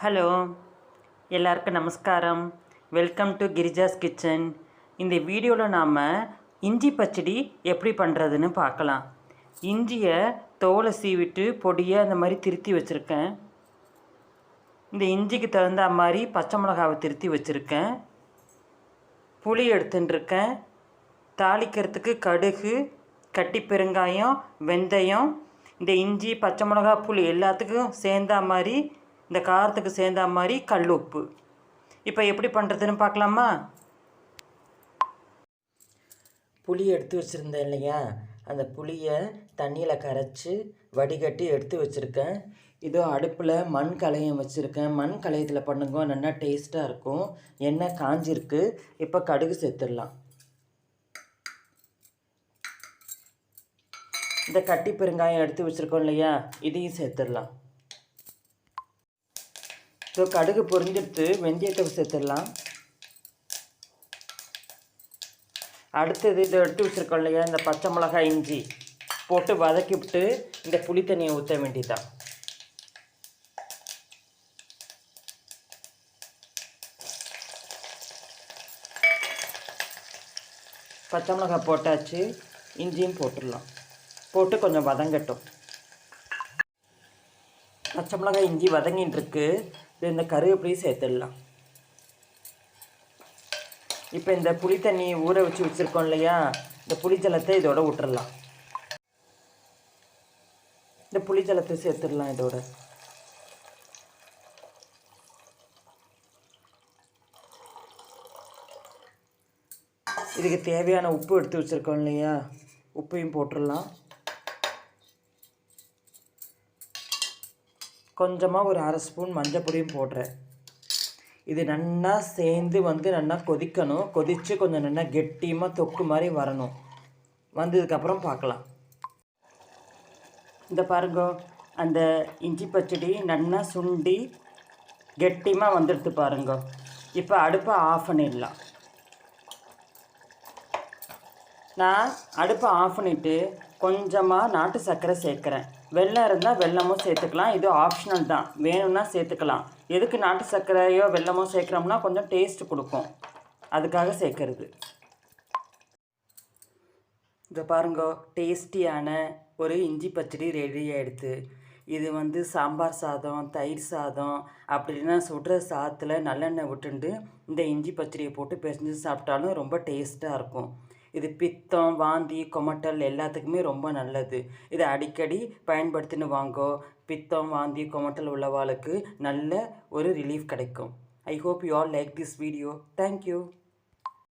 Hello, எல்லாருக்கும் நமஸ்காரம். Welcome to Girija's kitchen. இந்த வீடியோவில் நாம் இஞ்சி பச்சடி எப்படி பண்ணுறதுன்னு பார்க்கலாம். இஞ்சியை தோலை சீவிட்டு பொடியை அந்த மாதிரி திருத்தி வச்சுருக்கேன். இந்த இஞ்சிக்கு தகுந்த மாதிரி பச்சை மிளகாவை திருத்தி வச்சுருக்கேன். புளி எடுத்துட்டுருக்கேன். தாளிக்கிறதுக்கு கடுகு, கட்டி பெருங்காயம், வெந்தயம், இந்த இஞ்சி, பச்சை மிளகா, புளி எல்லாத்துக்கும் சேர்ந்தா மாதிரி, இந்த காரத்துக்கு சேர்ந்தா மாதிரி கல் உப்பு. இப்போ எப்படி பண்ணுறதுன்னு பார்க்கலாமா? புளி எடுத்து வச்சுருந்தேன் இல்லையா, அந்த புளியை தண்ணியில் கரைச்சி வடிகட்டி எடுத்து வச்சுருக்கேன். இதோ அடுப்பில் மண் கலையம் வச்சுருக்கேன். மண் கலையத்தில் பண்ணுங்க, நல்லா டேஸ்ட்டாக இருக்கும். எண்ணெய் காஞ்சிருக்கு. இப்போ கடுகு சேர்த்துடலாம். இந்த கட்டி பெருங்காயம் எடுத்து வச்சுருக்கோம் இல்லையா, இதையும் சேர்த்துடலாம். ஸோ கடுகு பொரிஞ்சிட்டு வெந்தயத்தை சேர்த்துடலாம். அடுத்தது இதை எடுத்து வச்சுருக்கோம் இல்லையா, இந்த பச்சை மிளகாய், இஞ்சி போட்டு வதக்கி விட்டு இந்த புளி தண்ணியை ஊற்ற வேண்டியதான். பச்சை மிளகாய் போட்டாச்சு, இஞ்சியும் போட்டுடலாம். போட்டு கொஞ்சம் வதங்கட்டும். பச்சை மிளகாய், இஞ்சி வதங்கின்னு இருக்கு. இந்த கருவேப்பிலையும் சேர்த்துடலாம். இப்போ இந்த புளி தண்ணி ஊற வச்சு வச்சுருக்கோம் இல்லையா, இந்த புளி ஜலத்தை இதோட விட்டுறலாம். இந்த புளி ஜலத்தை சேர்த்துடலாம் இதோட. இதுக்கு தேவையான உப்பு எடுத்து வச்சுருக்கோம் இல்லையா, உப்பையும் போட்டுடலாம். கொஞ்சமாக ஒரு அரை ஸ்பூன் மஞ்சள் பொடியும் போடுறேன். இது நல்லா சேர்ந்து நல்லா கொதிக்கணும். கொதித்து கொஞ்சம் நல்லா கெட்டியமாக தொக்கு மாதிரி வரணும். வந்ததுக்கப்புறம் பார்க்கலாம். இந்த பாருங்க, அந்த இஞ்சி பச்சடி நல்லா சுண்டி கெட்டியமாக வந்துடுது பாருங்க. இப்போ அடுப்பை ஆஃப் பண்ணிடலாம். நான் அடுப்பை ஆஃப் பண்ணிவிட்டு கொஞ்சமாக நாட்டு சர்க்கரை சேர்க்குறேன். வெல்லம் இருந்தால் வெல்லமும் சேர்த்துக்கலாம். இது ஆப்ஷனல் தான், வேணும்னா சேர்த்துக்கலாம். எதுக்கு நாட்டு சர்க்கரையோ வெல்லமோ சேர்க்குறோம்னா கொஞ்சம் டேஸ்ட் கொடுக்கும், அதுக்காக சேர்க்கறது. இதை பாருங்க, டேஸ்டியான ஒரு இஞ்சி பச்சடி ரெடி ஆகிடுது. இது சாம்பார் சாதம், தயிர் சாதம், அப்படின்னா சுடுற சாதத்தில் நல்லெண்ணெய் விட்டுண்டு இந்த இஞ்சி பச்சடியை போட்டு பிசைஞ்சு சாப்பிட்டாலும் ரொம்ப டேஸ்ட்டாக இருக்கும். இது பித்தம், வாந்தி, கொமட்டல் எல்லாத்துக்குமே ரொம்ப நல்லது. இதை அடிக்கடி பயன்படுத்தின்னு வாங்கோ. பித்தம், வாந்தி, கொமட்டல் உள்ளவாளுக்கு நல்ல ஒரு ரிலீஃப் கிடைக்கும். I hope you all like this video. Thank you.